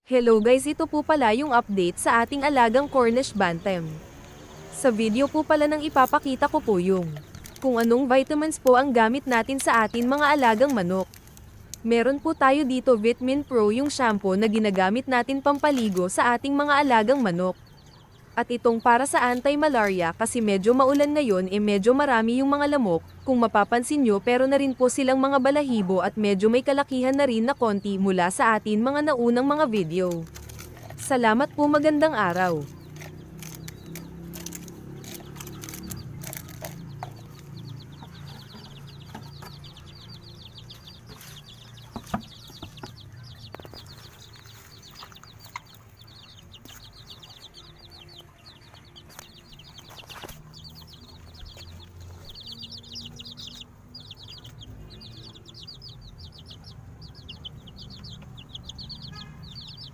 Hello guys, ito po pala yung update sa ating alagang Cornish Bantam. Sa video po pala nang ipapakita ko po yung kung anong vitamins po ang gamit natin sa atin mga alagang manok. Meron po tayo dito Vitamin Pro, yung shampoo na ginagamit natin pampaligo sa ating mga alagang manok. At itong para sa anti-malaria kasi medyo maulan ngayon medyo marami yung mga lamok, kung mapapansin nyo, pero na rin po silang mga balahibo at medyo may kalakihan na rin na konti mula sa atin mga naunang mga video. Salamat po, magandang araw.